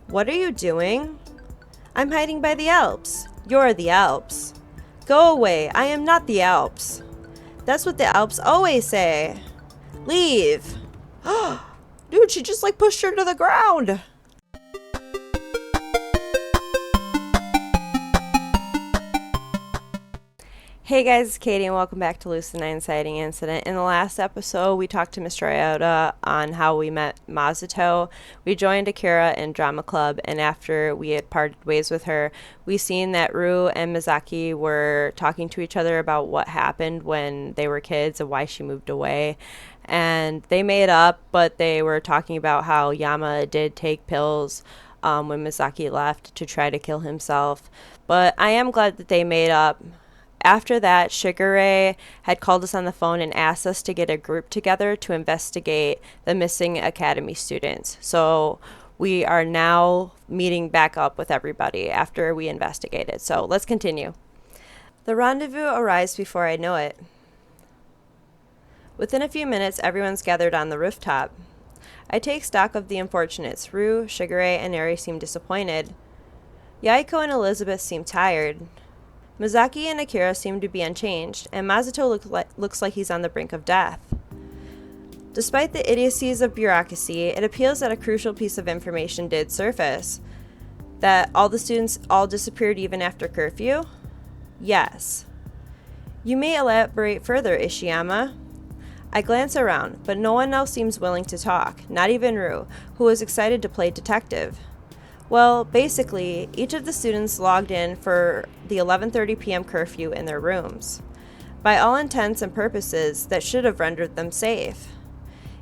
What are you doing? I'm hiding by the Alps. You're the Alps. Go away, I am not the Alps. That's what the Alps always say. Leave. Dude, she just like pushed her to the ground. Hey guys, it's Katie and welcome back to Lucid and Inciting Incident. In the last episode, we talked to Mr. Iota on how we met Masato. We joined Akira in drama club, and after we had parted ways with her, we seen that Rui and Mizaki were talking to each other about what happened when they were kids and why she moved away. And they made up, but they were talking about how Yama did take pills when Mizaki left to try to kill himself. But I am glad that they made up. After that, Shigure had called us on the phone and asked us to get a group together to investigate the missing academy students. So we are now meeting back up with everybody after we investigated. So let's continue. The rendezvous arrives before I know it. Within a few minutes, everyone's gathered on the rooftop. I take stock of the unfortunates. Rui, Shigure, and Eri seem disappointed. Yaiko and Elizabeth seem tired. Mizaki and Akira seem to be unchanged, and Masato looks like he's on the brink of death. Despite the idiocies of bureaucracy, it appears that a crucial piece of information did surface. That all the students all disappeared even after curfew? Yes. You may elaborate further, Ishiyama. I glance around, but no one else seems willing to talk, not even Rui, who is excited to play detective. Well, basically, each of the students logged in for the 11:30 p.m. curfew in their rooms. By all intents and purposes, that should have rendered them safe.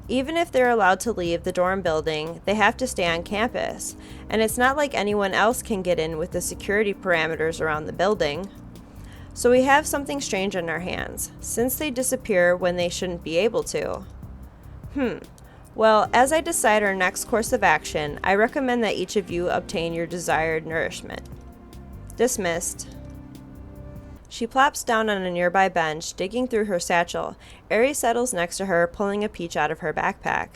Even if they're allowed to leave the dorm building, they have to stay on campus, and it's not like anyone else can get in with the security parameters around the building. So we have something strange on our hands, since they disappear when they shouldn't be able to. Well, as I decide our next course of action, I recommend that each of you obtain your desired nourishment. Dismissed. She plops down on a nearby bench, digging through her satchel. Eri settles next to her, pulling a peach out of her backpack.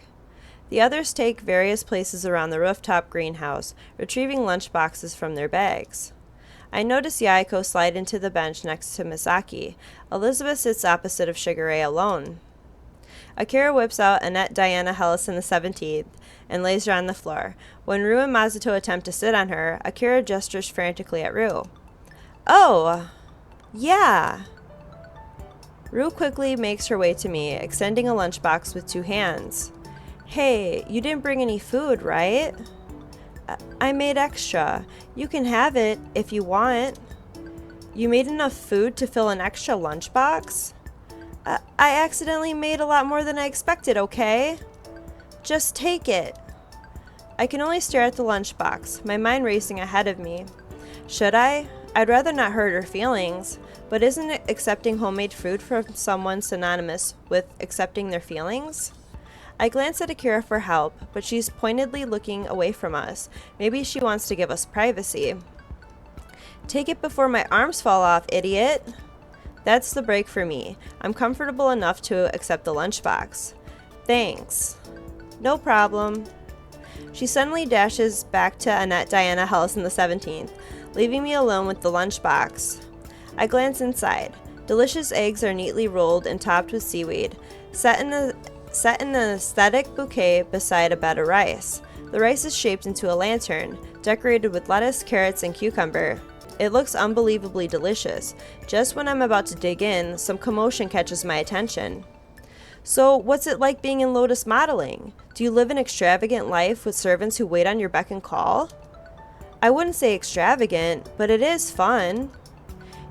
The others take various places around the rooftop greenhouse, retrieving lunch boxes from their bags. I notice Yaiko slide into the bench next to Misaki. Elizabeth sits opposite of Shigure alone. Akira whips out Annette Diana Hellison the 17th and lays her on the floor. When Rui and Masato attempt to sit on her, Akira gestures frantically at Rui. Oh, yeah. Rui quickly makes her way to me, extending a lunchbox with two hands. Hey, you didn't bring any food, right? I made extra. You can have it if you want. You made enough food to fill an extra lunchbox? I accidentally made a lot more than I expected, okay? Just take it. I can only stare at the lunchbox, my mind racing ahead of me. Should I? I'd rather not hurt her feelings, but isn't accepting homemade food from someone synonymous with accepting their feelings? I glance at Akira for help, but she's pointedly looking away from us. Maybe she wants to give us privacy. Take it before my arms fall off, idiot. That's the break for me. I'm comfortable enough to accept the lunchbox. Thanks. No problem. She suddenly dashes back to Annette Diana Hellison the 17th, leaving me alone with the lunchbox. I glance inside. Delicious eggs are neatly rolled and topped with seaweed, set in an aesthetic bouquet beside a bed of rice. The rice is shaped into a lantern, decorated with lettuce, carrots, and cucumber. It looks unbelievably delicious. Just when I'm about to dig in, some commotion catches my attention. So, what's it like being in Lotus Modeling? Do you live an extravagant life with servants who wait on your beck and call? I wouldn't say extravagant, but it is fun.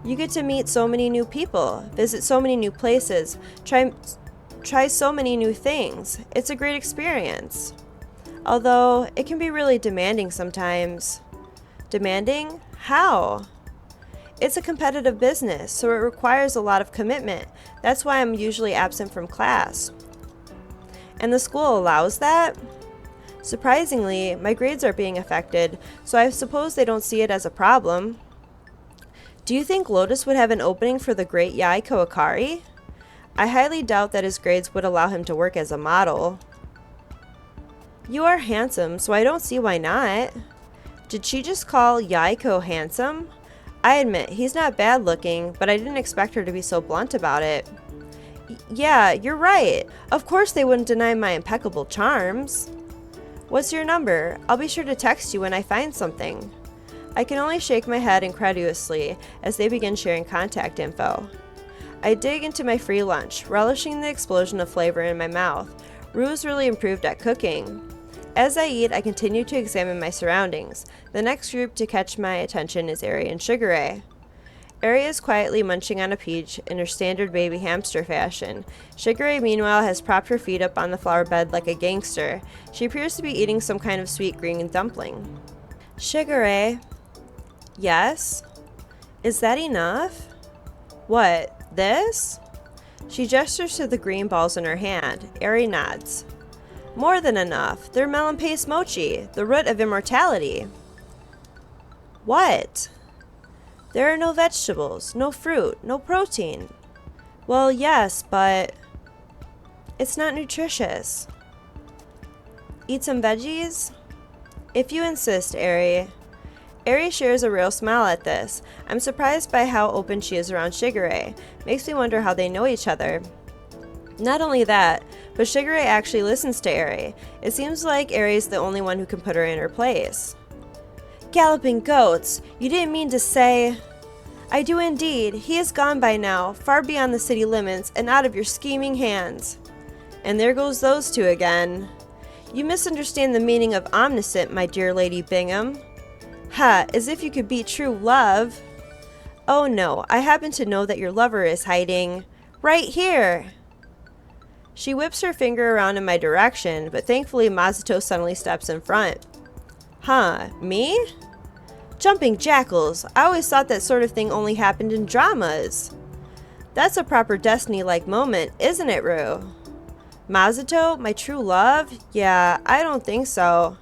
You get to meet so many new people, visit so many new places, try so many new things. It's a great experience. Although, it can be really demanding sometimes. Demanding? How? It's a competitive business, so it requires a lot of commitment. That's why I'm usually absent from class. And the school allows that? Surprisingly, my grades are being affected, so I suppose they don't see it as a problem. Do you think Lotus would have an opening for the great Yaiko Akari? I highly doubt that his grades would allow him to work as a model. You are handsome, so I don't see why not. Did she just call Yaiko handsome? I admit, he's not bad looking, but I didn't expect her to be so blunt about it. Yeah, you're right. Of course they wouldn't deny my impeccable charms. What's your number? I'll be sure to text you when I find something. I can only shake my head incredulously as they begin sharing contact info. I dig into my free lunch, relishing the explosion of flavor in my mouth. Rue's really improved at cooking. As I eat, I continue to examine my surroundings. The next group to catch my attention is Eri and Shigure. Eri is quietly munching on a peach in her standard baby hamster fashion. Shigure, meanwhile, has propped her feet up on the flower bed like a gangster. She appears to be eating some kind of sweet green dumpling. Shigure. Yes? Is that enough? What? This? She gestures to the green balls in her hand. Eri nods. More than enough. They're melon paste mochi, the root of immortality. What? There are no vegetables, no fruit, no protein. Well, yes, but it's not nutritious. Eat some veggies? If you insist, Eri. Eri shares a real smile at this. I'm surprised by how open she is around Shigure. Makes me wonder how they know each other. Not only that, but Shigure actually listens to Eri. It seems like Eri's the only one who can put her in her place. Galloping goats! You didn't mean to say... I do indeed. He is gone by now, far beyond the city limits and out of your scheming hands. And there goes those two again. You misunderstand the meaning of omniscient, my dear Lady Bingham. Ha, as if you could beat true love. Oh no, I happen to know that your lover is hiding right here. She whips her finger around in my direction, but thankfully Masato suddenly steps in front. Huh, me? Jumping jackals. I always thought that sort of thing only happened in dramas. That's a proper Destiny-like moment, isn't it, Rue? Masato, my true love? Yeah, I don't think so.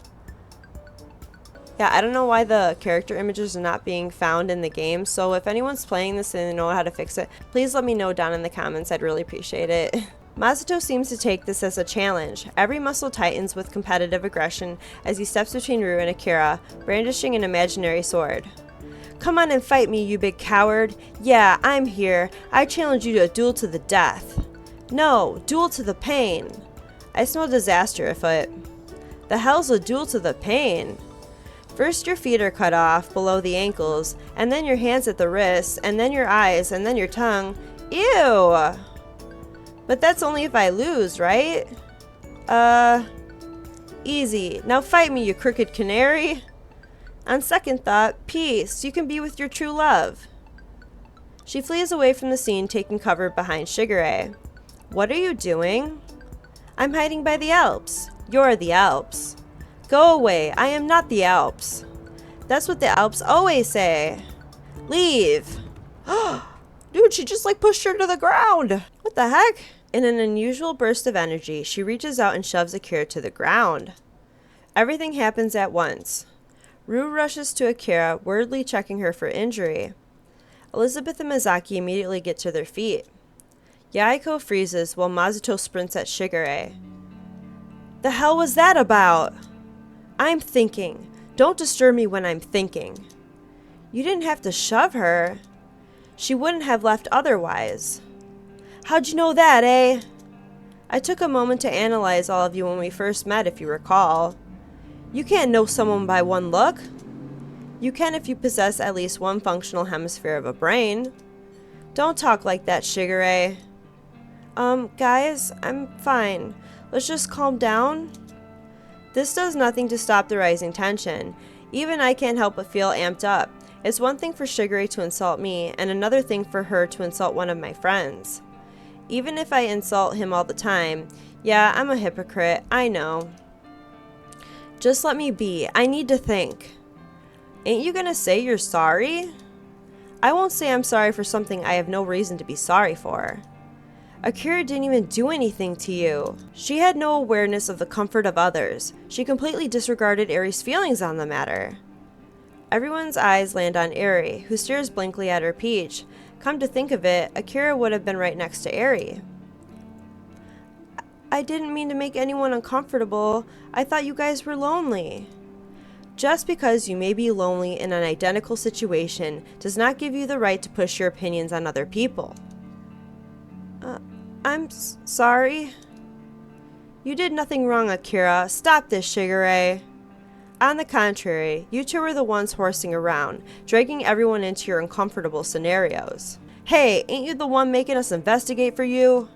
Yeah, I don't know why the character images are not being found in the game, so if anyone's playing this and they know how to fix it, please let me know down in the comments. I'd really appreciate it. Masato seems to take this as a challenge. Every muscle tightens with competitive aggression as he steps between Rui and Akira, brandishing an imaginary sword. Come on and fight me, you big coward. Yeah, I'm here. I challenge you to a duel to the death. No, duel to the pain. I smell disaster afoot. The hell's a duel to the pain? First your feet are cut off below the ankles, and then your hands at the wrists, and then your eyes, and then your tongue. Ew! But that's only if I lose, right? Easy. Now fight me, you crooked canary. On second thought, peace. You can be with your true love. She flees away from the scene, taking cover behind Shigure. What are you doing? I'm hiding by the Alps. You're the Alps. Go away. I am not the Alps. That's what the Alps always say. Leave. Dude, she just pushed her to the ground. What the heck? In an unusual burst of energy, she reaches out and shoves Akira to the ground. Everything happens at once. Rue rushes to Akira, wordly checking her for injury. Elizabeth and Mizaki immediately get to their feet. Yaiko freezes while Masato sprints at Shigure. The hell was that about? I'm thinking. Don't disturb me when I'm thinking. You didn't have to shove her. She wouldn't have left otherwise. How'd you know that, eh? I took a moment to analyze all of you when we first met, if you recall. You can't know someone by one look. You can if you possess at least one functional hemisphere of a brain. Don't talk like that, Shigure. Guys, I'm fine. Let's just calm down. This does nothing to stop the rising tension. Even I can't help but feel amped up. It's one thing for Shigure to insult me, and another thing for her to insult one of my friends. Even if I insult him all the time, yeah, I'm a hypocrite, I know. Just let me be. I need to think. Ain't you gonna say you're sorry? I won't say I'm sorry for something I have no reason to be sorry for. Akira didn't even do anything to you. She had no awareness of the comfort of others. She completely disregarded Eri's feelings on the matter. Everyone's eyes land on Eri, who stares blankly at her peach. Come to think of it, Akira would have been right next to Eri. I didn't mean to make anyone uncomfortable. I thought you guys were lonely. Just because you may be lonely in an identical situation does not give you the right to push your opinions on other people. I'm sorry. You did nothing wrong, Akira. Stop this, Shigure. On the contrary, you two were the ones horsing around, dragging everyone into your uncomfortable scenarios. Hey, ain't you the one making us investigate for you?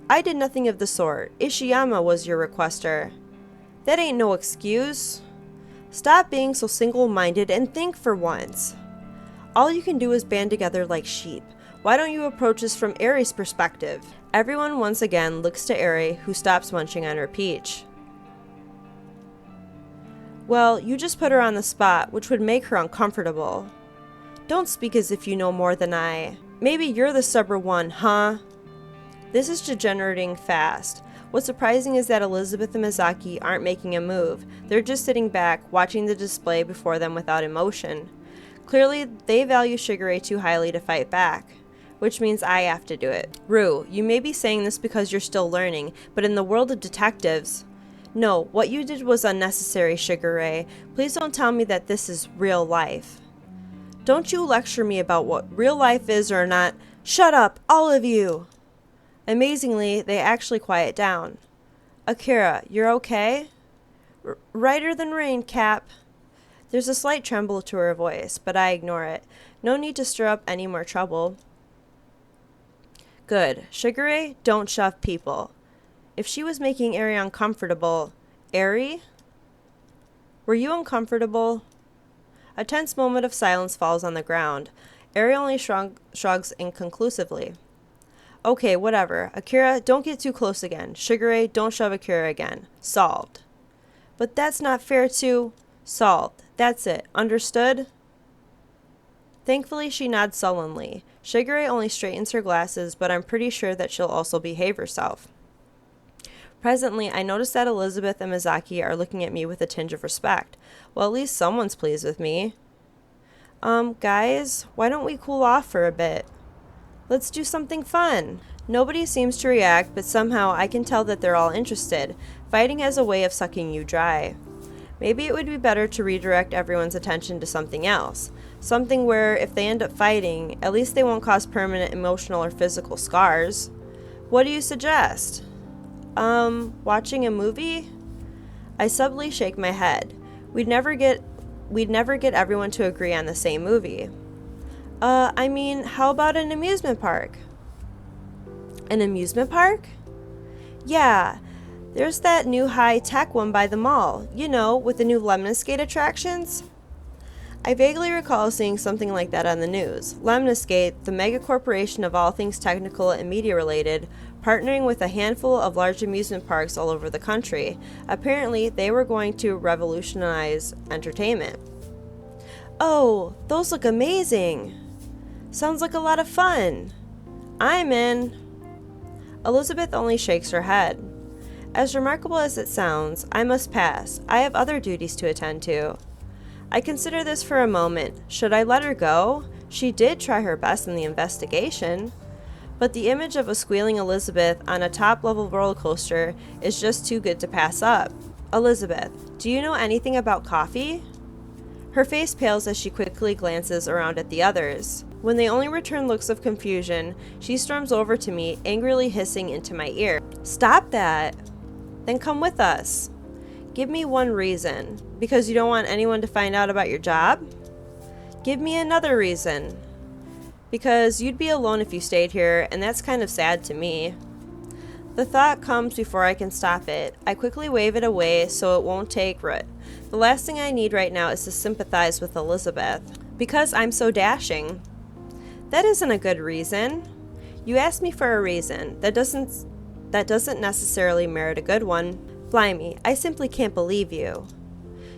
I did nothing of the sort. Ishiyama was your requester. That ain't no excuse. Stop being so single-minded and think for once. All you can do is band together like sheep. Why don't you approach this from Eri's perspective? Everyone once again looks to Eri, who stops munching on her peach. Well, you just put her on the spot, which would make her uncomfortable. Don't speak as if you know more than I. Maybe you're the stubborn one, huh? This is degenerating fast. What's surprising is that Elizabeth and Mizaki aren't making a move. They're just sitting back, watching the display before them without emotion. Clearly, they value Shigure too highly to fight back, which means I have to do it. Rue, you may be saying this because you're still learning, but in the world of detectives... No, what you did was unnecessary, Shigure. Please don't tell me that this is real life. Don't you lecture me about what real life is or not. Shut up, all of you! Amazingly, they actually quiet down. Akira, you're okay? Righter than rain, Cap. There's a slight tremble to her voice, but I ignore it. No need to stir up any more trouble. Good. Shigure, don't shove people. If she was making Eri uncomfortable... Eri? Were you uncomfortable? A tense moment of silence falls on the ground. Eri only shrugs inconclusively. Okay, whatever. Akira, don't get too close again. Shigure, don't shove Akira again. Solved. But that's not fair to... Solved. That's it. Understood? Thankfully, she nods sullenly. Shigure only straightens her glasses, but I'm pretty sure that she'll also behave herself. Presently, I notice that Elizabeth and Mizaki are looking at me with a tinge of respect. Well, at least someone's pleased with me. Guys, why don't we cool off for a bit? Let's do something fun. Nobody seems to react, but somehow I can tell that they're all interested. Fighting has a way of sucking you dry. Maybe it would be better to redirect everyone's attention to something else. Something where, if they end up fighting, at least they won't cause permanent emotional or physical scars. What do you suggest? Watching a movie? I subtly shake my head. We'd never get everyone to agree on the same movie. I mean, how about an amusement park? An amusement park? Yeah, there's that new high-tech one by the mall, you know, with the new lemon skate attractions. I vaguely recall seeing something like that on the news. Lemniscate, the mega corporation of all things technical and media-related, partnering with a handful of large amusement parks all over the country. Apparently, they were going to revolutionize entertainment. Oh, those look amazing! Sounds like a lot of fun. I'm in. Elizabeth only shakes her head. As remarkable as it sounds, I must pass. I have other duties to attend to. I consider this for a moment. Should I let her go? She did try her best in the investigation. But the image of a squealing Elizabeth on a top-level roller coaster is just too good to pass up. Elizabeth, do you know anything about coffee? Her face pales as she quickly glances around at the others. When they only return looks of confusion, she storms over to me, angrily hissing into my ear. Stop that! Then come with us. Give me one reason. Because you don't want anyone to find out about your job? Give me another reason. Because you'd be alone if you stayed here, and that's kind of sad to me. The thought comes before I can stop it. I quickly wave it away so it won't take root. The last thing I need right now is to sympathize with Elizabeth. Because I'm so dashing. That isn't a good reason. You asked me for a reason. That doesn't necessarily merit a good one. Blimey, I simply can't believe you.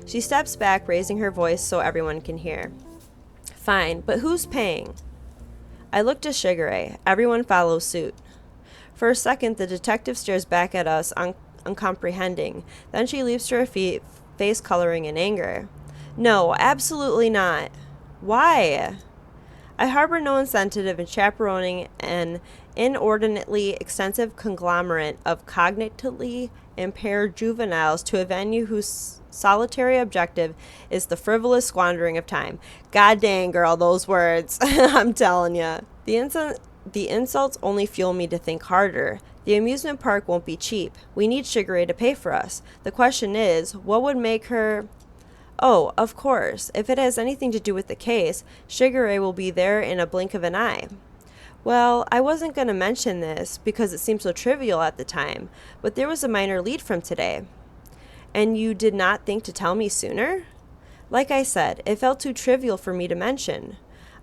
She steps back, raising her voice so everyone can hear. Fine, but who's paying? I look to Shigure. Everyone follows suit. For a second, the detective stares back at us, uncomprehending. Then she leaps to her feet, face coloring in anger. No, absolutely not. Why? I harbor no incentive in chaperoning an inordinately extensive conglomerate of cognitively and pair juveniles to a venue whose solitary objective is the frivolous squandering of time. God dang, girl, those words. I'm telling you. The insults only fuel me to think harder. The amusement park won't be cheap. We need Shigure to pay for us. The question is, what would make her... Oh, of course. If it has anything to do with the case, Shigure will be there in a blink of an eye. Well, I wasn't going to mention this because it seemed so trivial at the time, but there was a minor lead from today. And you did not think to tell me sooner? Like I said, it felt too trivial for me to mention.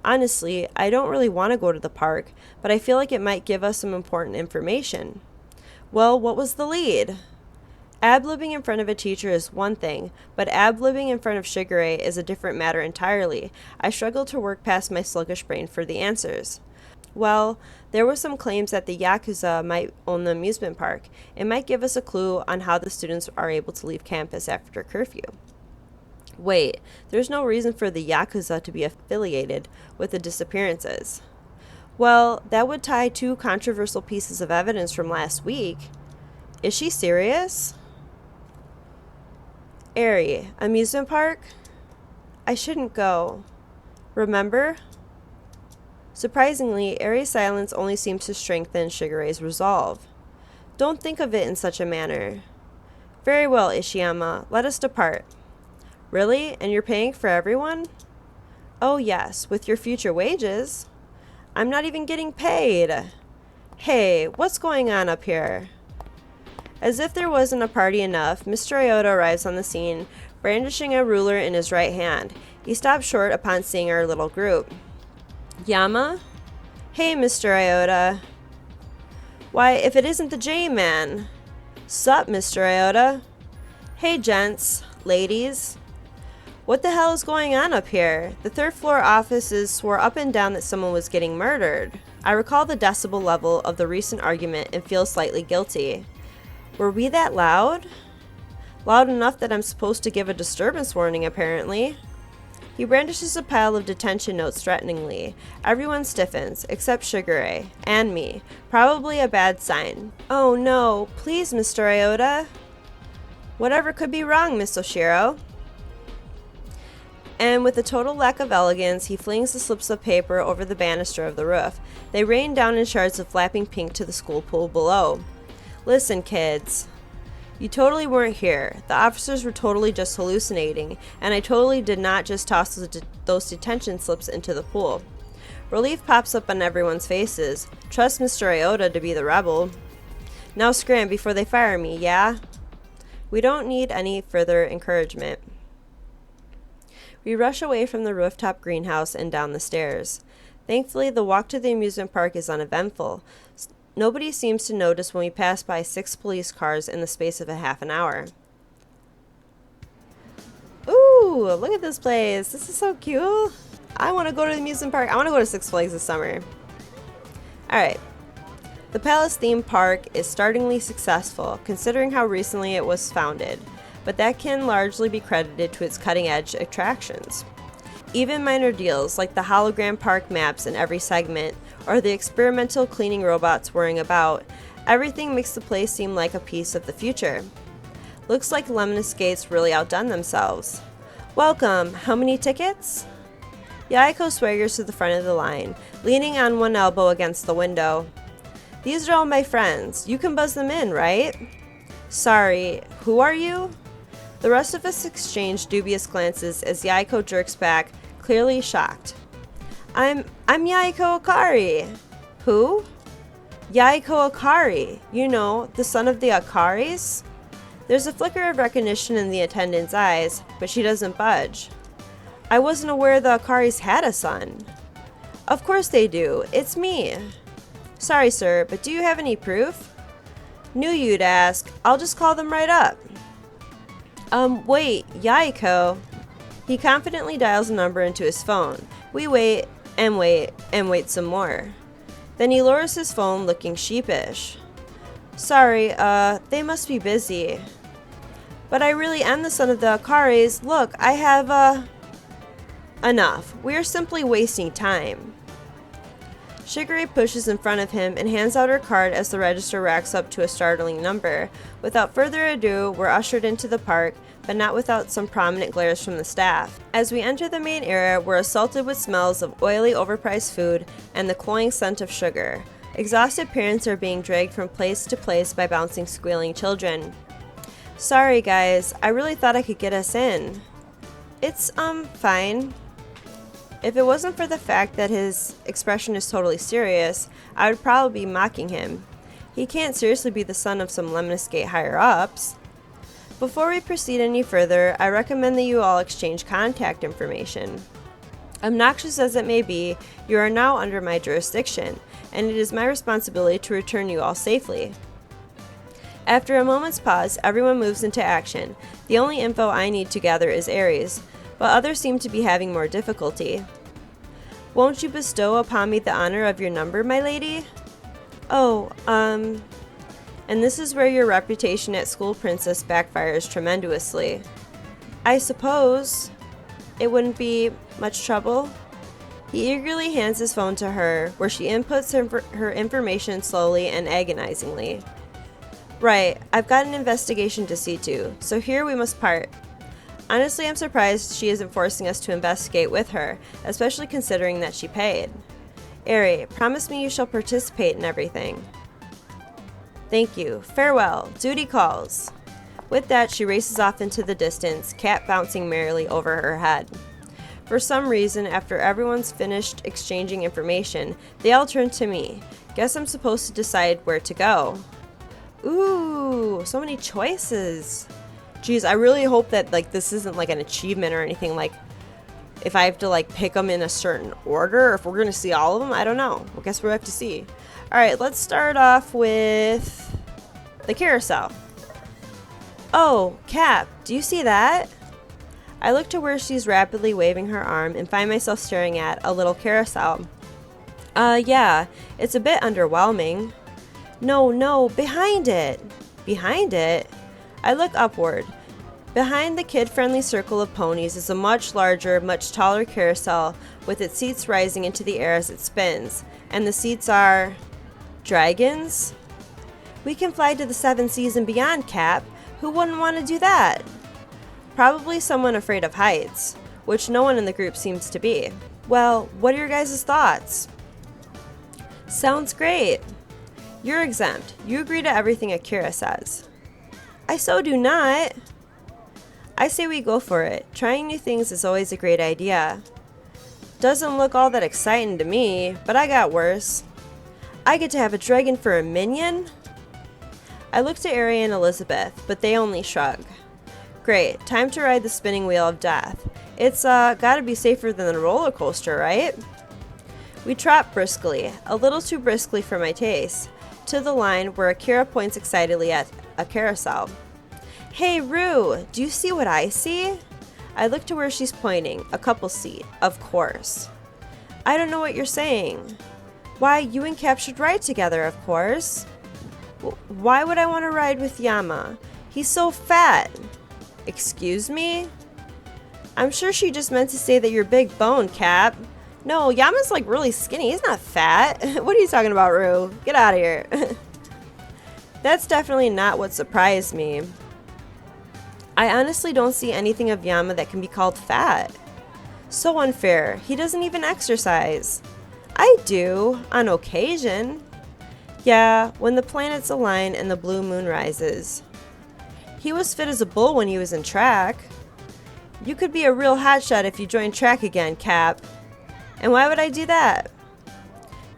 Honestly, I don't really want to go to the park, but I feel like it might give us some important information. Well, what was the lead? Ab-libbing in front of a teacher is one thing, but ab-libbing in front of Shigure is a different matter entirely. I struggled to work past my sluggish brain for the answers. Well, there were some claims that the Yakuza might own the amusement park. It might give us a clue on how the students are able to leave campus after curfew. Wait, there's no reason for the Yakuza to be affiliated with the disappearances. Well, that would tie two controversial pieces of evidence from last week. Is she serious? Eri, amusement park? I shouldn't go. Remember? Surprisingly, Eri's silence only seems to strengthen Shigure's resolve. Don't think of it in such a manner. Very well, Ishiyama, let us depart. Really? And you're paying for everyone? Oh yes, with your future wages. I'm not even getting paid. Hey, what's going on up here? As if there wasn't a party enough, Mr. Iota arrives on the scene, brandishing a ruler in his right hand. He stops short upon seeing our little group. Yama? Hey, Mr. Iota. Why, if it isn't the J-Man. Sup, Mr. Iota? Hey, gents, ladies. What the hell is going on up here? The third floor offices swore up and down that someone was getting murdered. I recall the decibel level of the recent argument and feel slightly guilty. Were we that loud? Loud enough that I'm supposed to give a disturbance warning, apparently. He brandishes a pile of detention notes threateningly. Everyone stiffens, except Shigure, and me. Probably a bad sign. Oh no, please, Mr. Iota. Whatever could be wrong, Miss Oshiro? And with a total lack of elegance, he flings the slips of paper over the banister of the roof. They rain down in shards of flapping pink to the school pool below. Listen, kids. You totally weren't here. The officers were totally just hallucinating, and I totally did not just toss those detention slips into the pool. Relief pops up on everyone's faces. Trust Mr. Iota to be the rebel. Now scram before they fire me, yeah? We don't need any further encouragement. We rush away from the rooftop greenhouse and down the stairs. Thankfully, the walk to the amusement park is uneventful. Nobody seems to notice when we pass by 6 police cars in the space of a half an hour. Ooh, look at this place. This is so cute. I want to go to the amusement park. I want to go to Six Flags this summer. Alright. The Palace theme park is startlingly successful, considering how recently it was founded, but that can largely be credited to its cutting-edge attractions. Even minor deals like the hologram park maps in every segment, or the experimental cleaning robots whirring about, everything makes the place seem like a piece of the future. Looks like Lemnis Gates really outdone themselves. Welcome! How many tickets? Yaiko swaggers to the front of the line, leaning on one elbow against the window. These are all my friends. You can buzz them in, right? Sorry, who are you? The rest of us exchange dubious glances as Yaiko jerks back, clearly shocked. I'm Yaiko Akari. Who? Yaiko Akari. You know, the son of the Akaris? There's a flicker of recognition in the attendant's eyes, but she doesn't budge. I wasn't aware the Akaris had a son. Of course they do. It's me. Sorry, sir, but do you have any proof? Knew you'd ask. I'll just call them right up. Wait, Yaiko. He confidently dials a number into his phone. We wait, and wait, and wait some more. Then he lowers his phone, looking sheepish. Sorry, they must be busy. But I really am the son of the Akaris. Look, I have, Enough. We are simply wasting time. Shigure pushes in front of him and hands out her card as the register racks up to a startling number. Without further ado, we're ushered into the park, but not without some prominent glares from the staff. As we enter the main area, we're assaulted with smells of oily, overpriced food and the cloying scent of sugar. Exhausted parents are being dragged from place to place by bouncing, squealing children. Sorry guys, I really thought I could get us in. It's, fine. If it wasn't for the fact that his expression is totally serious, I would probably be mocking him. He can't seriously be the son of some Lemniscate higher-ups. Before we proceed any further, I recommend that you all exchange contact information. Obnoxious as it may be, you are now under my jurisdiction, and it is my responsibility to return you all safely. After a moment's pause, everyone moves into action. The only info I need to gather is Aries, but others seem to be having more difficulty. Won't you bestow upon me the honor of your number, my lady? Oh, and this is where your reputation at School Princess backfires tremendously. I suppose it wouldn't be much trouble. He eagerly hands his phone to her, where she inputs her information slowly and agonizingly. Right, I've got an investigation to see to, so here we must part. Honestly, I'm surprised she isn't forcing us to investigate with her, especially considering that she paid. Ari, promise me you shall participate in everything. Thank you. Farewell. Duty calls. With that, she races off into the distance, cat bouncing merrily over her head. For some reason, after everyone's finished exchanging information, they all turn to me. Guess I'm supposed to decide where to go. Ooh, so many choices. Geez, I really hope that this isn't an achievement or anything, if I have to pick them in a certain order, or if we're gonna see all of them. I don't know. I guess we'll have to see. Alright, let's start off with the carousel. Oh, Cap, do you see that? I look to where she's rapidly waving her arm and find myself staring at a little carousel. Yeah, it's a bit underwhelming. No, behind it. Behind it? I look upward. Behind the kid-friendly circle of ponies is a much larger, much taller carousel with its seats rising into the air as it spins. And the seats are... dragons? We can fly to the 7 seas and beyond, Cap. Who wouldn't want to do that? Probably someone afraid of heights, which no one in the group seems to be. Well, what are your guys' thoughts? Sounds great. You're exempt. You agree to everything Akira says. I so do not. I say we go for it. Trying new things is always a great idea. Doesn't look all that exciting to me, but I got worse. I get to have a dragon for a minion? I look to Ari and Elizabeth, but they only shrug. Great, time to ride the spinning wheel of death. It's gotta be safer than the roller coaster, right? We trot briskly, a little too briskly for my taste, to the line where Akira points excitedly at a carousel. Hey Rue, do you see what I see? I look to where she's pointing, a couple seat, of course. I don't know what you're saying. Why, you and Cap should ride together, of course. Why would I want to ride with Yama? He's so fat. Excuse me? I'm sure she just meant to say that you're big boned, Cap. No, Yama's really skinny. He's not fat. What are you talking about, Rue? Get out of here. That's definitely not what surprised me. I honestly don't see anything of Yama that can be called fat. So unfair. He doesn't even exercise. I do, on occasion. Yeah, when the planets align and the blue moon rises. He was fit as a bull when he was in track. You could be a real hotshot if you join track again, Cap. And why would I do that?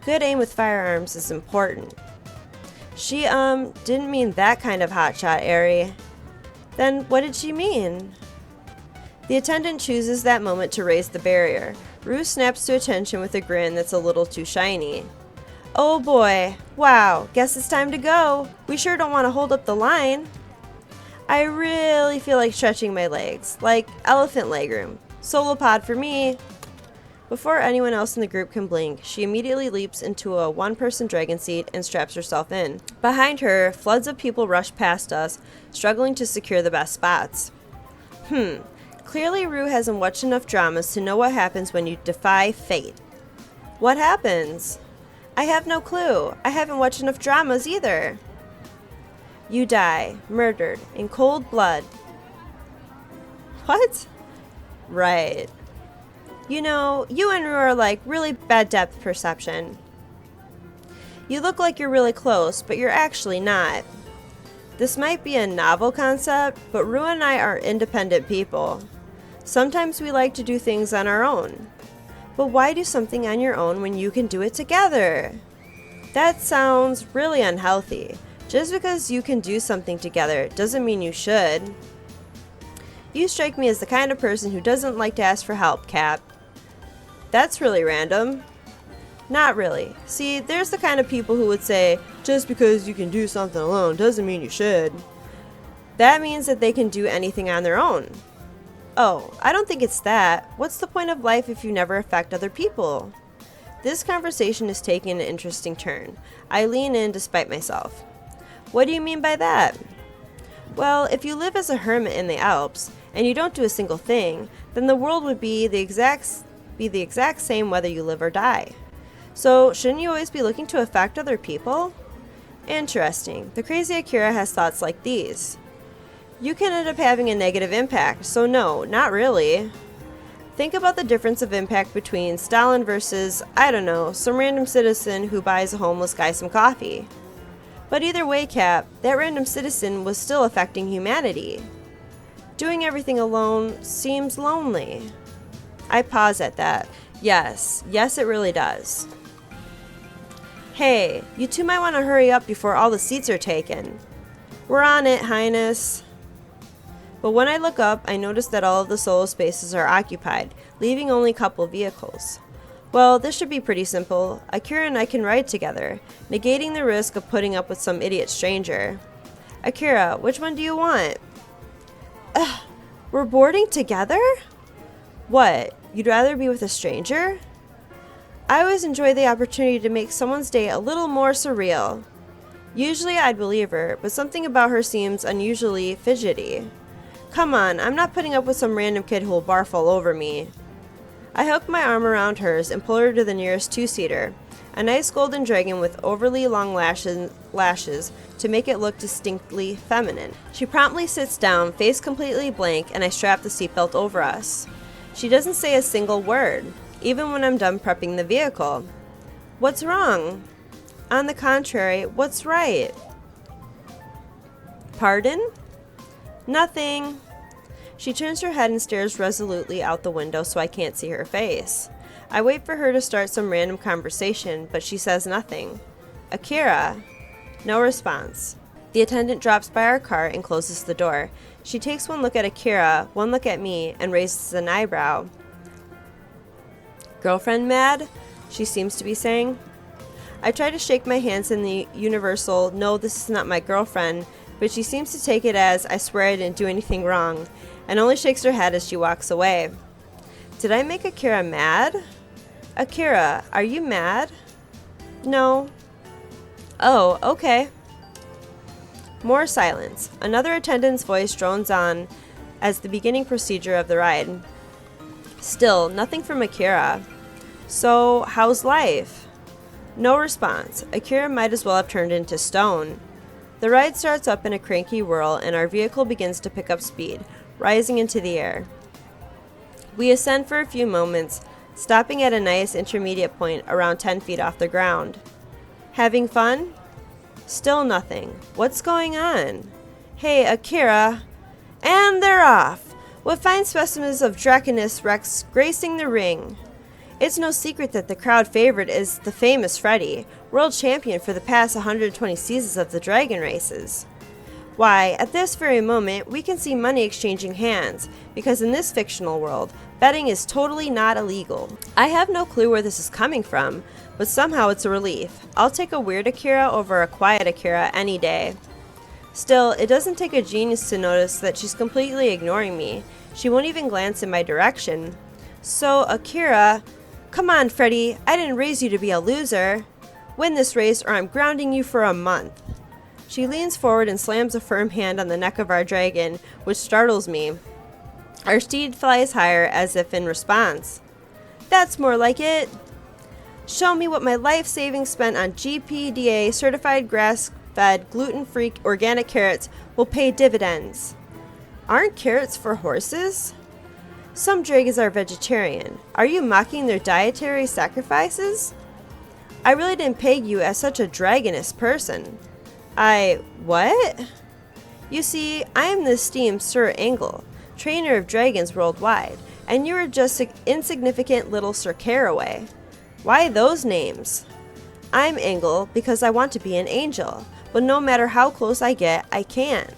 Good aim with firearms is important. She, didn't mean that kind of hotshot, Ari. Then what did she mean? The attendant chooses that moment to raise the barrier. Rue snaps to attention with a grin that's a little too shiny. Oh boy, wow, guess it's time to go. We sure don't want to hold up the line. I really feel like stretching my legs, like elephant legroom. Solo pod for me. Before anyone else in the group can blink, she immediately leaps into a one-person dragon seat and straps herself in. Behind her, floods of people rush past us, struggling to secure the best spots. Clearly Rue hasn't watched enough dramas to know what happens when you defy fate. What happens? I have no clue. I haven't watched enough dramas either. You die, murdered, in cold blood. What? Right. You know, you and Rue are like really bad depth perception. You look like you're really close, but you're actually not. This might be a novel concept, but Rue and I are independent people. Sometimes we like to do things on our own. But why do something on your own when you can do it together? That sounds really unhealthy. Just because you can do something together doesn't mean you should. You strike me as the kind of person who doesn't like to ask for help, Cap. That's really random. Not really. See, there's the kind of people who would say, just because you can do something alone doesn't mean you should. That means that they can do anything on their own. Oh, I don't think it's that. What's the point of life if you never affect other people? This conversation is taking an interesting turn. I lean in despite myself. What do you mean by that? Well, if you live as a hermit in the Alps, and you don't do a single thing, then the world would be the exact same whether you live or die. So, shouldn't you always be looking to affect other people? Interesting. The crazy Akira has thoughts like these. You can end up having a negative impact, so no, not really. Think about the difference of impact between Stalin versus, I don't know, some random citizen who buys a homeless guy some coffee. But either way, Cap, that random citizen was still affecting humanity. Doing everything alone seems lonely. I pause at that. Yes, it really does. Hey, you two might want to hurry up before all the seats are taken. We're on it, Highness. But when I look up, I notice that all of the solo spaces are occupied, leaving only a couple vehicles. Well, this should be pretty simple. Akira and I can ride together, negating the risk of putting up with some idiot stranger. Akira, which one do you want? We're boarding together? What, you'd rather be with a stranger? I always enjoy the opportunity to make someone's day a little more surreal. Usually I'd believe her, but something about her seems unusually fidgety. Come on, I'm not putting up with some random kid who'll barf all over me. I hook my arm around hers and pull her to the nearest two-seater, a nice golden dragon with overly long lashes to make it look distinctly feminine. She promptly sits down, face completely blank, and I strap the seatbelt over us. She doesn't say a single word, even when I'm done prepping the vehicle. What's wrong? On the contrary, what's right? Pardon? Nothing. She turns her head and stares resolutely out the window so I can't see her face. I wait for her to start some random conversation, but she says nothing. Akira. No response. The attendant drops by our car and closes the door. She takes one look at Akira, one look at me, and raises an eyebrow. Girlfriend mad? She seems to be saying. I try to shake my hands in the universal, no, this is not my girlfriend, but she seems to take it as, I swear I didn't do anything wrong, and only shakes her head as she walks away. Did I make Akira mad? Akira, are you mad? No. Oh, okay. More silence. Another attendant's voice drones on as the beginning procedure of the ride. Still, nothing from Akira. So, how's life? No response. Akira might as well have turned into stone. The ride starts up in a cranky whirl and our vehicle begins to pick up speed, rising into the air. We ascend for a few moments, stopping at a nice intermediate point around 10 feet off the ground. Having fun? Still nothing. What's going on? Hey, Akira. And they're off, with fine specimens of Draconis Rex gracing the ring. It's no secret that the crowd favorite is the famous Freddy, world champion for the past 120 seasons of the dragon races. Why, at this very moment, we can see money exchanging hands, because in this fictional world, betting is totally not illegal. I have no clue where this is coming from, but somehow it's a relief. I'll take a weird Akira over a quiet Akira any day. Still, it doesn't take a genius to notice that she's completely ignoring me. She won't even glance in my direction. So, Akira, come on, Freddy, I didn't raise you to be a loser. Win this race or I'm grounding you for a month. She leans forward and slams a firm hand on the neck of our dragon, which startles me. Our steed flies higher as if in response. That's more like it. Show me what my life savings spent on GPDA certified grass-fed gluten-free organic carrots will pay dividends. Aren't carrots for horses? Some dragons are vegetarian. Are you mocking their dietary sacrifices? I really didn't peg you as such a dragoness person. What? You see, I am the esteemed Sir Angle, trainer of dragons worldwide, and you are just an insignificant little Sir Caraway. Why those names? I'm Angle because I want to be an angel, but no matter how close I get, I can't.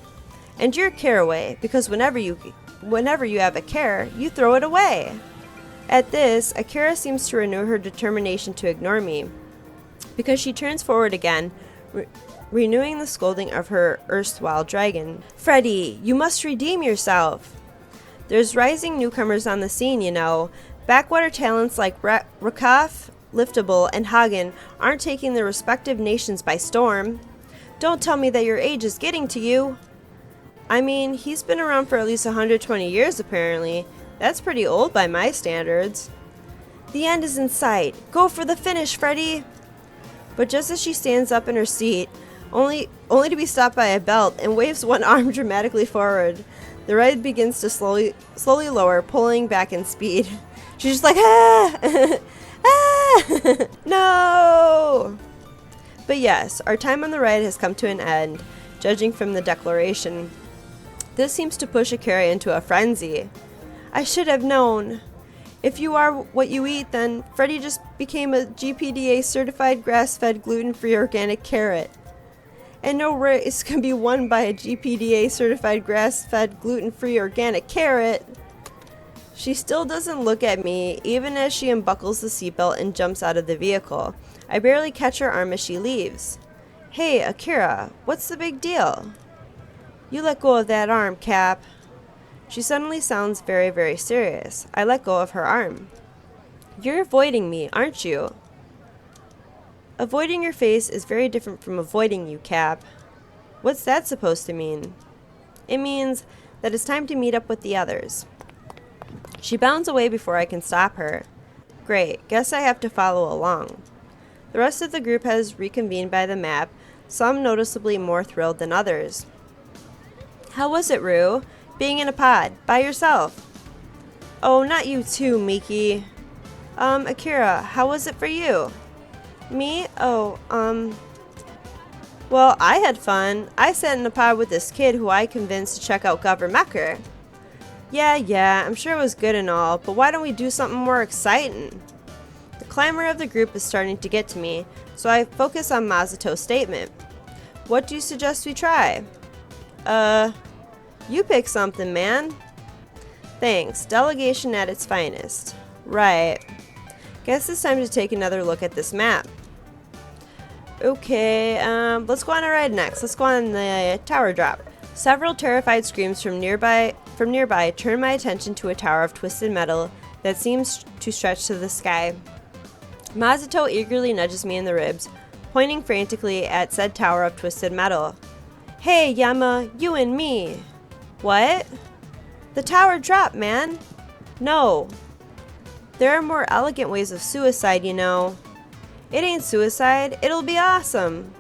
And you're Caraway because whenever you have a care, you throw it away. At this, Akira seems to renew her determination to ignore me, because she turns forward again, renewing the scolding of her erstwhile dragon. Freddy, you must redeem yourself. There's rising newcomers on the scene, you know. Backwater talents like Rakaf, Liftable, and Hagen aren't taking their respective nations by storm. Don't tell me that your age is getting to you. I mean, he's been around for at least 120 years apparently. That's pretty old by my standards. The end is in sight. Go for the finish, Freddy! But just as she stands up in her seat, only to be stopped by a belt, and waves one arm dramatically forward, the ride begins to slowly lower, pulling back in speed. She's just like, ah! Ah! No! But yes, our time on the ride has come to an end, judging from the declaration. This seems to push Akira into a frenzy. I should have known. If you are what you eat, then Freddy just became a GPDA certified grass-fed gluten-free organic carrot. And no race can be won by a GPDA certified grass-fed gluten-free organic carrot. She still doesn't look at me, even as she unbuckles the seatbelt and jumps out of the vehicle. I barely catch her arm as she leaves. Hey, Akira, what's the big deal? You let go of that arm, Cap. She suddenly sounds very, very serious. I let go of her arm. You're avoiding me, aren't you? Avoiding your face is very different from avoiding you, Cap. What's that supposed to mean? It means that it's time to meet up with the others. She bounds away before I can stop her. Great, guess I have to follow along. The rest of the group has reconvened by the map, some noticeably more thrilled than others. How was it, Rue? Being in a pod, by yourself? Oh, not you too, Miki. Akira, how was it for you? Me? Well, I had fun. I sat in a pod with this kid who I convinced to check out Governmecker. Yeah, I'm sure it was good and all, but why don't we do something more exciting? The clamor of the group is starting to get to me, so I focus on Mazuto's statement. What do you suggest we try? You pick something, man. Thanks. Delegation at its finest. Right. Guess it's time to take another look at this map. Okay, let's go on a ride next. Let's go on the tower drop. Several terrified screams from nearby turn my attention to a tower of twisted metal that seems to stretch to the sky. Mazuto eagerly nudges me in the ribs, pointing frantically at said tower of twisted metal. Hey, Yama, you and me. What? The tower dropped, man. No. There are more elegant ways of suicide, you know. It ain't suicide, it'll be awesome.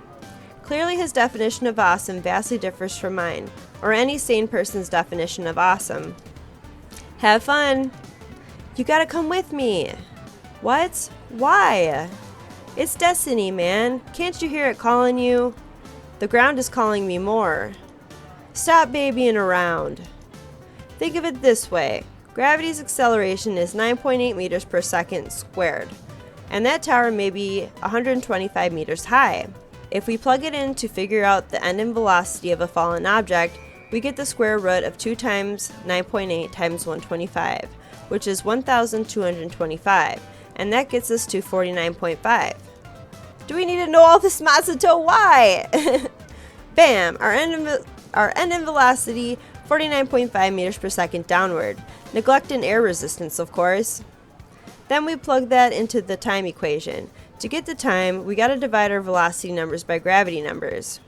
Clearly his definition of awesome vastly differs from mine, or any sane person's definition of awesome. Have fun. You gotta come with me. What? Why? It's destiny, man. Can't you hear it calling you? The ground is calling me more. Stop babying around. Think of it this way. Gravity's acceleration is 9.8 meters per second squared, and that tower may be 125 meters high. If we plug it in to figure out the end and velocity of a fallen object, we get the square root of 2 times 9.8 times 125, which is 1,225, and that gets us to 49.5. Do we need to know all this, Mazuto? Why? Bam! Our end and velocity, 49.5 meters per second downward. Neglecting air resistance, of course. Then we plug that into the time equation. To get the time, we gotta divide our velocity numbers by gravity numbers.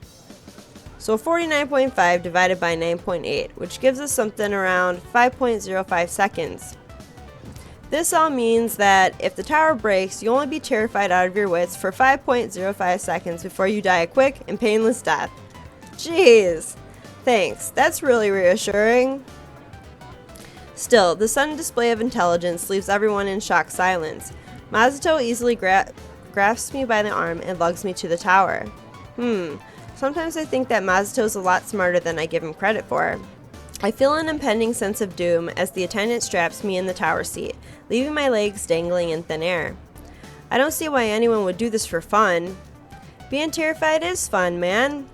So 49.5 divided by 9.8, which gives us something around 5.05 seconds. This all means that if the tower breaks, you'll only be terrified out of your wits for 5.05 seconds before you die a quick and painless death. Jeez. Thanks, that's really reassuring. Still, the sudden display of intelligence leaves everyone in shocked silence. Masato easily grasps me by the arm and lugs me to the tower. Sometimes I think that Masato's a lot smarter than I give him credit for. I feel an impending sense of doom as the attendant straps me in the tower seat, leaving my legs dangling in thin air. I don't see why anyone would do this for fun. Being terrified is fun, man.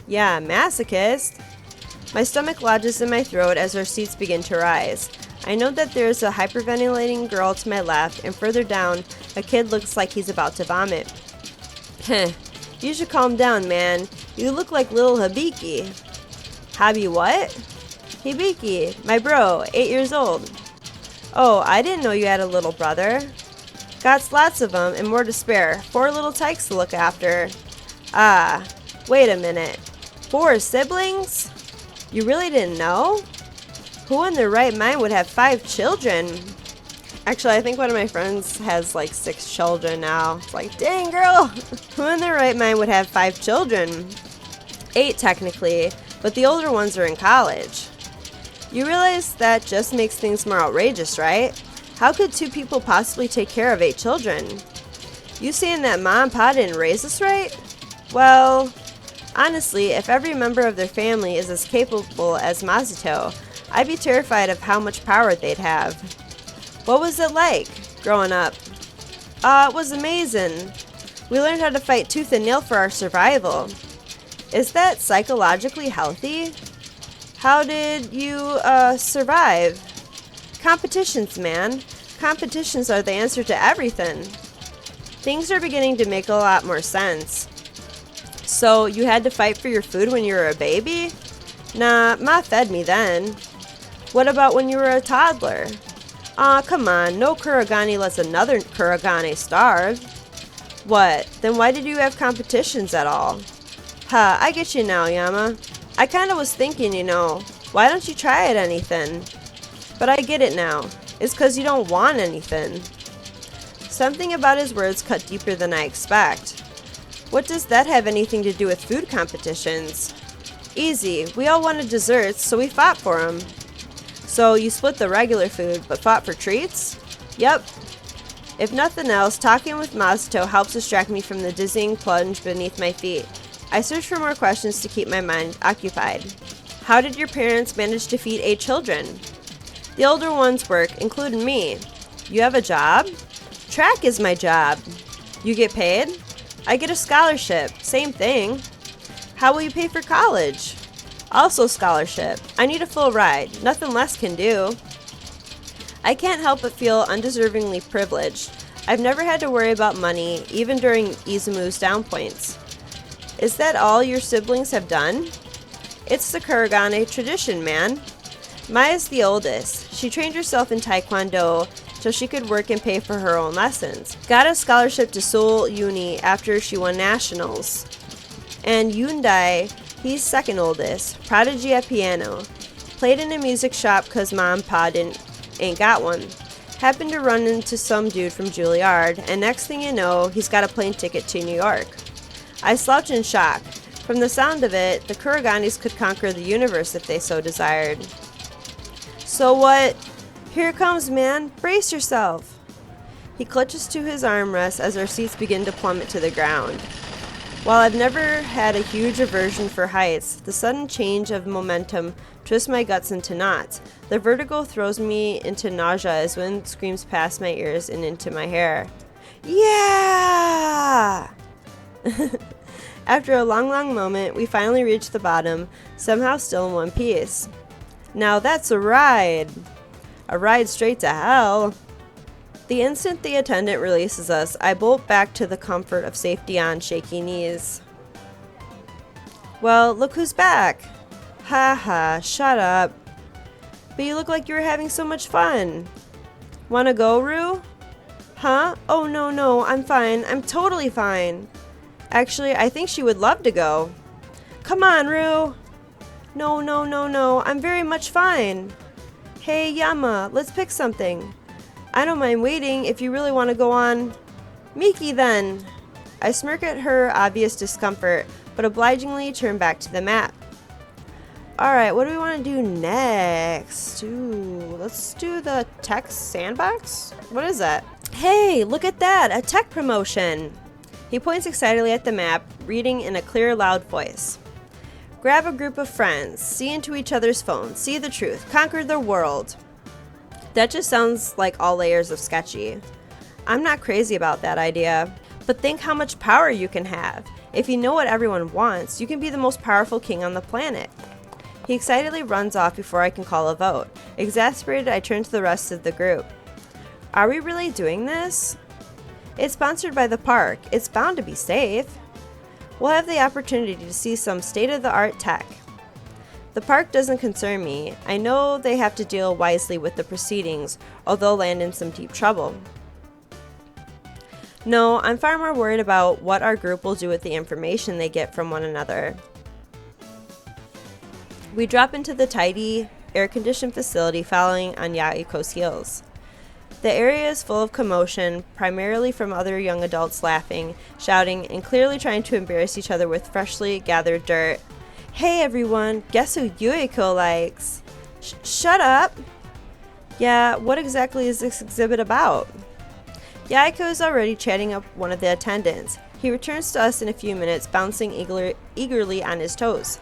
Yeah, masochist. My stomach lodges in my throat as our seats begin to rise. I know that there is a hyperventilating girl to my left, and further down, a kid looks like he's about to vomit. Heh, you should calm down, man. You look like little Hibiki. Habi what? Hibiki, my bro, 8 years old. Oh, I didn't know you had a little brother. Got lots of them, and more to spare. 4 little tykes to look after. Ah, wait a minute. 4 siblings? You really didn't know? Who in their right mind would have 5 children? Actually, I think one of my friends has like 6 children now. It's like, dang girl! Who in their right mind would have 5 children? 8 technically, but the older ones are in college. You realize that just makes things more outrageous, right? How could 2 people possibly take care of 8 children? You saying that Mom and Pa didn't raise us right? Well, honestly, if every member of their family is as capable as Masato, I'd be terrified of how much power they'd have. What was it like, growing up? It was amazing. We learned how to fight tooth and nail for our survival. Is that psychologically healthy? How did you, survive? Competitions, man. Competitions are the answer to everything. Things are beginning to make a lot more sense. So, you had to fight for your food when you were a baby? Nah, Ma fed me then. What about when you were a toddler? Aw, come on, no Kurogane lets another Kurogane starve. What? Then why did you have competitions at all? Ha, I get you now, Yama. I kinda was thinking, why don't you try at anything? But I get it now. It's 'cause you don't want anything. Something about his words cut deeper than I expect. What does that have anything to do with food competitions? Easy, we all wanted desserts, so we fought for them. So you split the regular food, but fought for treats? Yep. If nothing else, talking with Masato helps distract me from the dizzying plunge beneath my feet. I search for more questions to keep my mind occupied. How did your parents manage to feed 8 children? The older ones work, including me. You have a job? Track is my job. You get paid? I get a scholarship. Same thing. How will you pay for college? Also scholarship. I need a full ride. Nothing less can do. I can't help but feel undeservingly privileged. I've never had to worry about money, even during Izumu's down points. Is that all your siblings have done? It's the Kurogane tradition, man. Maya's the oldest. She trained herself in Taekwondo so she could work and pay for her own lessons. Got a scholarship to Seoul Uni after she won nationals. And Yundai, he's second oldest, prodigy at piano. Played in a music shop cause Mom and Pa ain't got one. Happened to run into some dude from Juilliard, and next thing you know, he's got a plane ticket to New York. I slouch in shock. From the sound of it, the Kuroganes could conquer the universe if they so desired. So what? Here it comes, man. Brace yourself. He clutches to his armrest as our seats begin to plummet to the ground. While I've never had a huge aversion for heights, the sudden change of momentum twists my guts into knots. The vertigo throws me into nausea as wind screams past my ears and into my hair. Yeah! After a long moment, we finally reach the bottom, somehow still in one piece. Now that's a ride! A ride straight to hell! The instant the attendant releases us, I bolt back to the comfort of safety on shaky knees. Well, look who's back! Ha, shut up. But you look like you were having so much fun. Wanna go, Rue? Huh? Oh, no, I'm fine. I'm totally fine. Actually, I think she would love to go. Come on, Rue! No, I'm very much fine. Hey, Yama, let's pick something. I don't mind waiting if you really want to go on. Miki then. I smirk at her obvious discomfort, but obligingly turn back to the map. Alright, what do we want to do next? Ooh, let's do the tech sandbox? What is that? Hey, look at that! A tech promotion! He points excitedly at the map, reading in a clear, loud voice. Grab a group of friends, see into each other's phones, see the truth, conquer the world. That just sounds like all layers of sketchy. I'm not crazy about that idea, but think how much power you can have. If you know what everyone wants, you can be the most powerful king on the planet. He excitedly runs off before I can call a vote. Exasperated, I turn to the rest of the group. Are we really doing this? It's sponsored by the park. It's bound to be safe. We'll have the opportunity to see some state-of-the-art tech. The park doesn't concern me. I know they have to deal wisely with the proceedings, or they'll land in some deep trouble. No, I'm far more worried about what our group will do with the information they get from one another. We drop into the tidy, air-conditioned facility following on Yaiko's heels. The area is full of commotion, primarily from other young adults laughing, shouting, and clearly trying to embarrass each other with freshly gathered dirt. Hey everyone, guess who Yuiko likes? Shut up! Yeah, what exactly is this exhibit about? Yaiko is already chatting up one of the attendants. He returns to us in a few minutes, bouncing eagerly on his toes.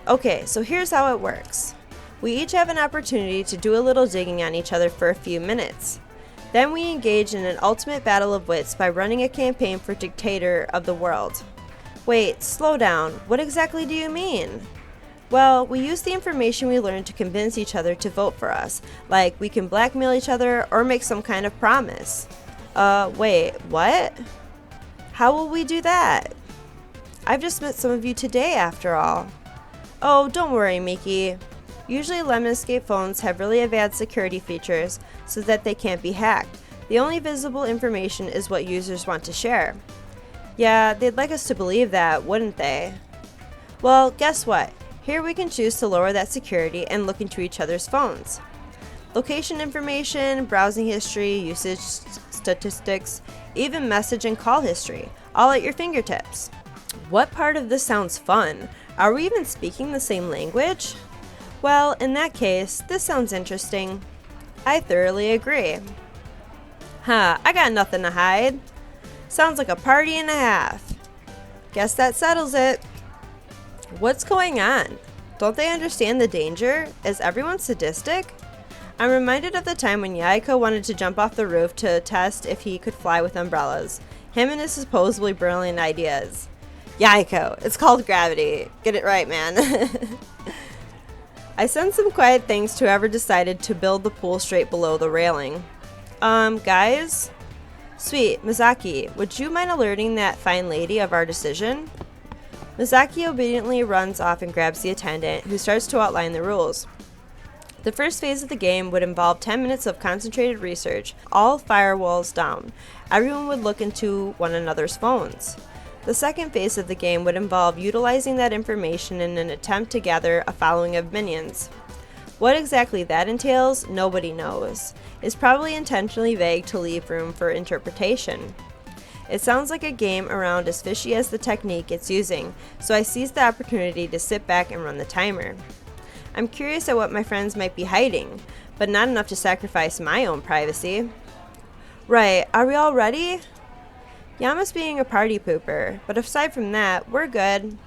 Okay, so here's how it works. We each have an opportunity to do a little digging on each other for a few minutes. Then we engage in an ultimate battle of wits by running a campaign for dictator of the world. Wait, slow down. What exactly do you mean? Well, we use the information we learn to convince each other to vote for us, like we can blackmail each other or make some kind of promise. Wait, what? How will we do that? I've just met some of you today after all. Oh, don't worry, Miki. Usually Lemon Escape phones have really advanced security features so that they can't be hacked. The only visible information is what users want to share. Yeah, they'd like us to believe that, wouldn't they? Well, guess what? Here we can choose to lower that security and look into each other's phones. Location information, browsing history, usage statistics, even message and call history, all at your fingertips. What part of this sounds fun? Are we even speaking the same language? Well, in that case, this sounds interesting. I thoroughly agree. I got nothing to hide. Sounds like a party and a half. Guess that settles it. What's going on? Don't they understand the danger? Is everyone sadistic? I'm reminded of the time when Yaiko wanted to jump off the roof to test if he could fly with umbrellas. Him and his supposedly brilliant ideas. Yaiko, it's called gravity. Get it right, man. I sent some quiet thanks to whoever decided to build the pool straight below the railing. Guys? Sweet, Misaki, would you mind alerting that fine lady of our decision? Misaki obediently runs off and grabs the attendant, who starts to outline the rules. The first phase of the game would involve 10 minutes of concentrated research, all firewalls down. Everyone would look into one another's phones. The second phase of the game would involve utilizing that information in an attempt to gather a following of minions. What exactly that entails, nobody knows. It's probably intentionally vague to leave room for interpretation. It sounds like a game around as fishy as the technique it's using, so I seized the opportunity to sit back and run the timer. I'm curious at what my friends might be hiding, but not enough to sacrifice my own privacy. Right, are we all ready? Yama's being a party pooper, but aside from that, we're good.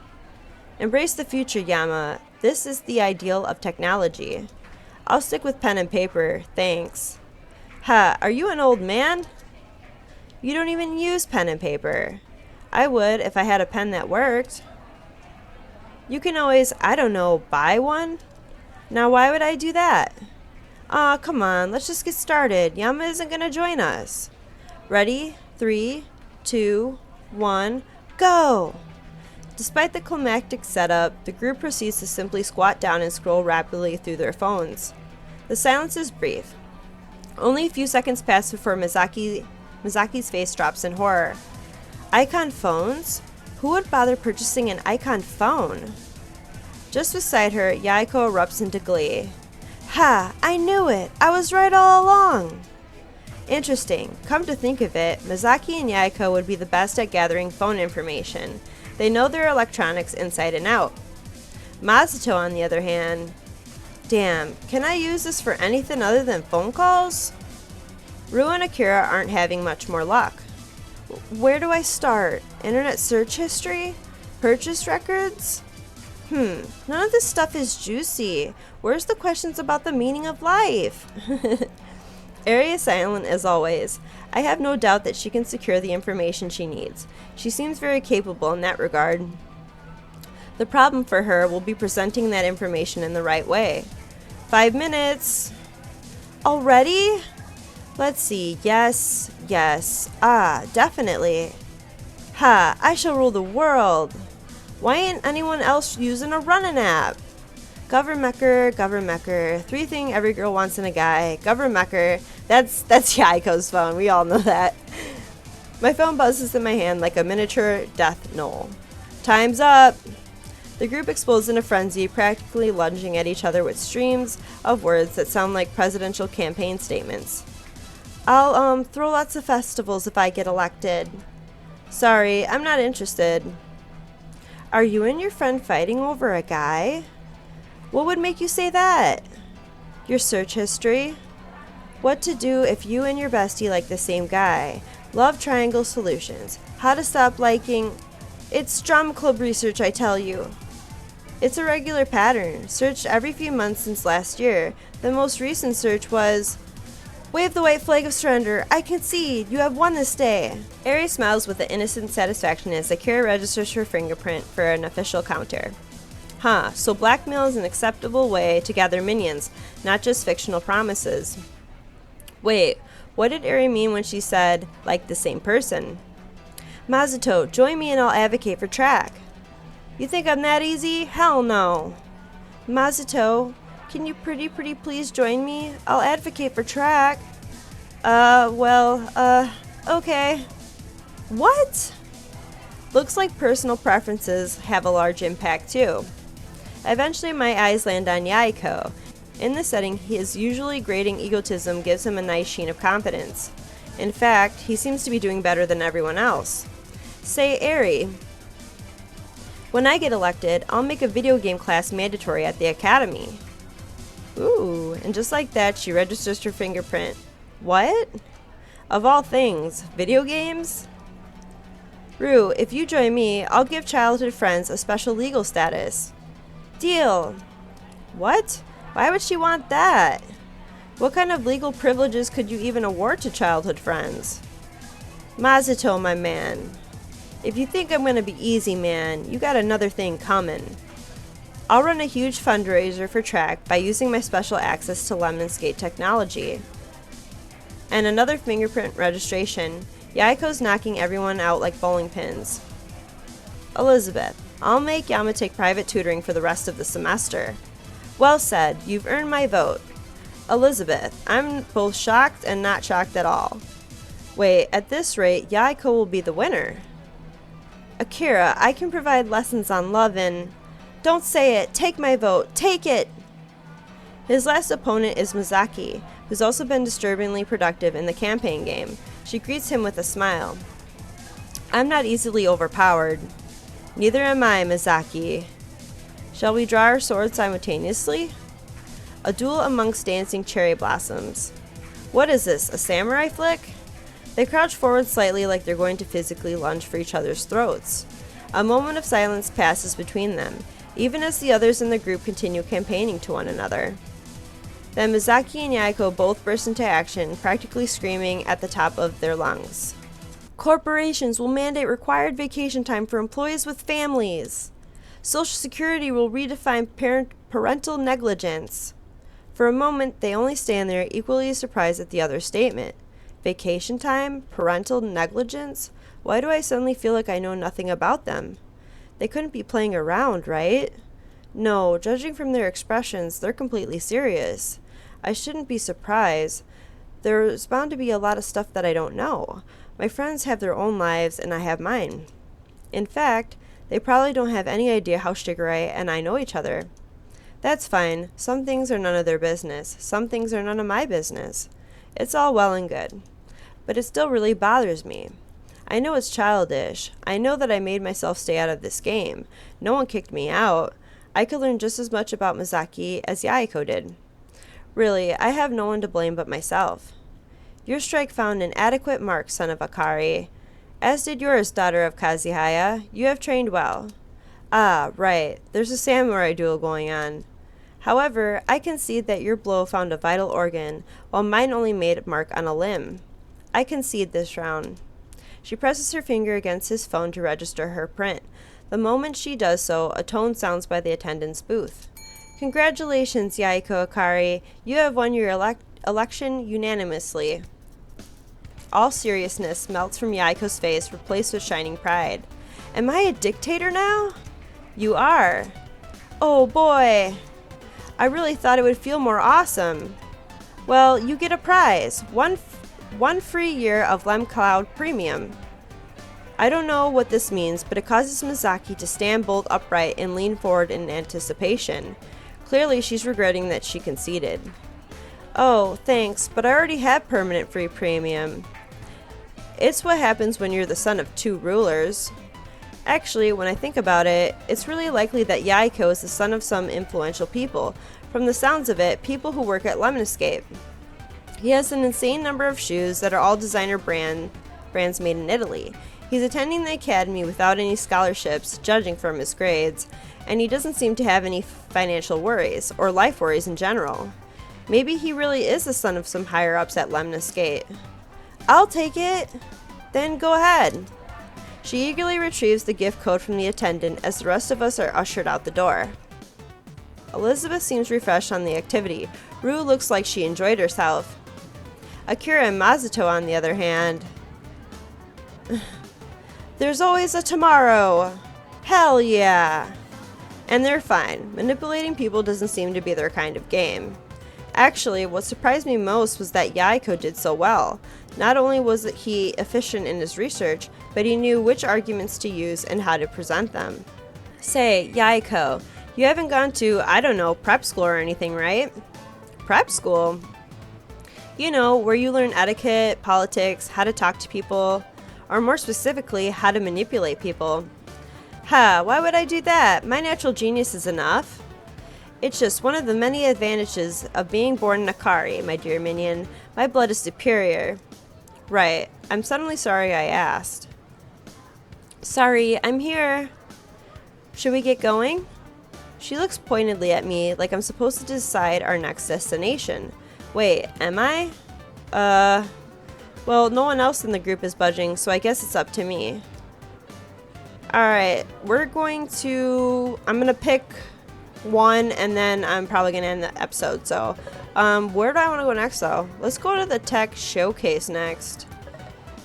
Embrace the future, Yama. This is the ideal of technology. I'll stick with pen and paper, thanks. Are you an old man? You don't even use pen and paper. I would if I had a pen that worked. You can always, I don't know, buy one? Now why would I do that? Aw, come on, let's just get started. Yama isn't gonna join us. Ready? 3, 2, 1, go! Despite the climactic setup, the group proceeds to simply squat down and scroll rapidly through their phones. The silence is brief. Only a few seconds pass before Misaki's face drops in horror. Icon phones? Who would bother purchasing an icon phone? Just beside her, Yaiko erupts into glee. Ha! I knew it! I was right all along! Interesting. Come to think of it, Mizaki and Yaiko would be the best at gathering phone information. They know their electronics inside and out. Masato, on the other hand... Damn, can I use this for anything other than phone calls? Rui and Akira aren't having much more luck. Where do I start? Internet search history? Purchase records? None of this stuff is juicy. Where's the questions about the meaning of life? Eri is silent as always. I have no doubt that she can secure the information she needs. She seems very capable in that regard. The problem for her will be presenting that information in the right way. 5 minutes! Already? Let's see. Yes. Definitely. Ha! I shall rule the world! Why ain't anyone else using a running app? Governmecker. 3 thing every girl wants in a guy. Governmecker. That's Yaiko's phone. We all know that. My phone buzzes in my hand like a miniature death knell. Time's up! The group explodes in a frenzy, practically lunging at each other with streams of words that sound like presidential campaign statements. I'll throw lots of festivals if I get elected. Sorry, I'm not interested. Are you and your friend fighting over a guy? What would make you say that? Your search history? What to do if you and your bestie like the same guy? Love triangle solutions. How to stop liking... It's drama club research, I tell you. It's a regular pattern, searched every few months since last year. The most recent search was... Wave the white flag of surrender. I concede. You have won this day. Eri smiles with an innocent satisfaction as Akira registers her fingerprint for an official counter. So blackmail is an acceptable way to gather minions, not just fictional promises. Wait, what did Eri mean when she said, like the same person? Masato, join me and I'll advocate for track. You think I'm that easy? Hell no. Masato, can you pretty please join me? I'll advocate for track. Okay. What? Looks like personal preferences have a large impact too. Eventually my eyes land on Yaiko. In this setting, his usually grating egotism gives him a nice sheen of confidence. In fact, he seems to be doing better than everyone else. Say, Eri, when I get elected, I'll make a video game class mandatory at the academy. Ooh, and just like that, she registers her fingerprint. What? Of all things, video games? Rue, if you join me, I'll give childhood friends a special legal status. Deal. What? Why would she want that? What kind of legal privileges could you even award to childhood friends? Masato, my man. If you think I'm gonna be easy, man, you got another thing coming. I'll run a huge fundraiser for track by using my special access to Lemon Skate technology. And another fingerprint registration. Yaiko's knocking everyone out like bowling pins. Elizabeth, I'll make Yama take private tutoring for the rest of the semester. Well said, you've earned my vote. Elizabeth, I'm both shocked and not shocked at all. Wait, at this rate, Yaiko will be the winner. Akira, I can provide lessons on love and... Don't say it! Take my vote! Take it! His last opponent is Mizaki, who's also been disturbingly productive in the campaign game. She greets him with a smile. I'm not easily overpowered. Neither am I, Mizaki. Shall we draw our swords simultaneously? A duel amongst dancing cherry blossoms. What is this, a samurai flick? They crouch forward slightly like they're going to physically lunge for each other's throats. A moment of silence passes between them, even as the others in the group continue campaigning to one another. Then Mizaki and Yaiko both burst into action, practically screaming at the top of their lungs. Corporations will mandate required vacation time for employees with families. Social Security will redefine parental negligence. For a moment, they only stand there, equally surprised at the other's statement. Vacation time? Parental negligence? Why do I suddenly feel like I know nothing about them? They couldn't be playing around, right? No, judging from their expressions, they're completely serious. I shouldn't be surprised. There's bound to be a lot of stuff that I don't know. My friends have their own lives, and I have mine. In fact, they probably don't have any idea how Shigure and I know each other. That's fine. Some things are none of their business. Some things are none of my business. It's all well and good. But it still really bothers me. I know it's childish. I know that I made myself stay out of this game. No one kicked me out. I could learn just as much about Mizaki as Yaiko did. Really, I have no one to blame but myself. Your strike found an adequate mark, son of Akari. As did yours, daughter of Kazuhaya. You have trained well. Ah, right. There's a samurai duel going on. However, I concede that your blow found a vital organ, while mine only made a mark on a limb. I concede this round. She presses her finger against his phone to register her print. The moment she does so, a tone sounds by the attendant's booth. Congratulations, Yaiko Akari. You have won your election unanimously. All seriousness melts from Yaiko's face, replaced with shining pride. Am I a dictator now? You are. Oh boy. I really thought it would feel more awesome. Well, you get a prize. One free year of LemCloud Premium. I don't know what this means, but it causes Mizaki to stand bolt upright and lean forward in anticipation. Clearly, she's regretting that she conceded. Oh, thanks, but I already have permanent free premium. It's what happens when you're the son of two rulers. Actually, when I think about it, it's really likely that Yaiko is the son of some influential people. From the sounds of it, people who work at Lemon Escape. He has an insane number of shoes that are all designer brands made in Italy. He's attending the academy without any scholarships, judging from his grades, and he doesn't seem to have any financial worries, or life worries in general. Maybe he really is the son of some higher-ups at Lemon Escape. I'll take it. Then go ahead. She eagerly retrieves the gift code from the attendant as the rest of us are ushered out the door. Elizabeth seems refreshed on the activity. Rue looks like she enjoyed herself. Akira and Masato, on the other hand... There's always a tomorrow! Hell yeah! And they're fine. Manipulating people doesn't seem to be their kind of game. Actually, what surprised me most was that Yaiko did so well. Not only was he efficient in his research, but he knew which arguments to use and how to present them. Say, Yaiko, you haven't gone to, I don't know, prep school or anything, right? Prep school? You know, where you learn etiquette, politics, how to talk to people, or more specifically, how to manipulate people. Why would I do that? My natural genius is enough. It's just one of the many advantages of being born an Akari, my dear minion. My blood is superior. Right, I'm suddenly sorry I asked. Sorry, I'm here. Should we get going? She looks pointedly at me like I'm supposed to decide our next destination. Wait, am I? Well, no one else in the group is budging, so I guess it's up to me. Alright, I'm gonna pick one, and then I'm probably gonna end the episode, so, where do I want to go next, though? Let's go to the tech showcase next.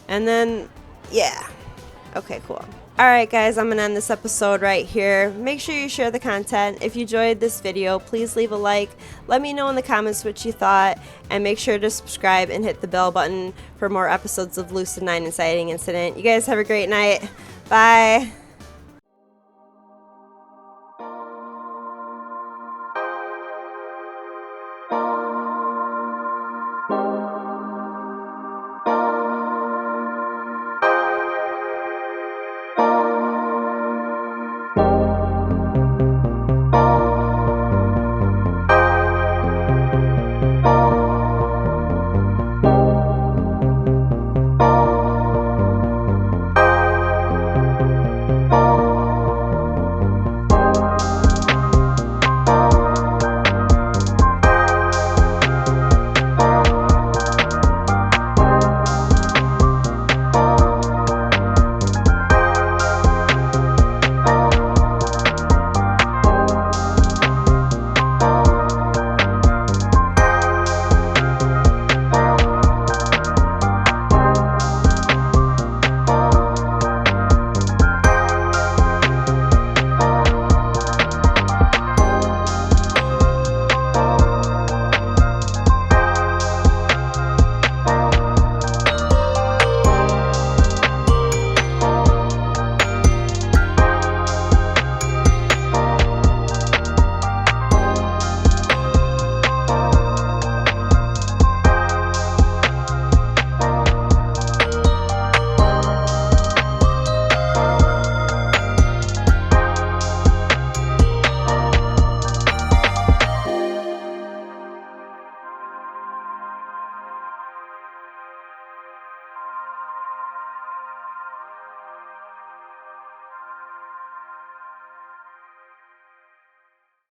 And then, yeah. Okay, cool. Alright guys, I'm gonna end this episode right here. Make sure you share the content. If you enjoyed this video, please leave a like. Let me know in the comments what you thought, and make sure to subscribe and hit the bell button for more episodes of Lucid 9 Inciting Incident. You guys have a great night. Bye!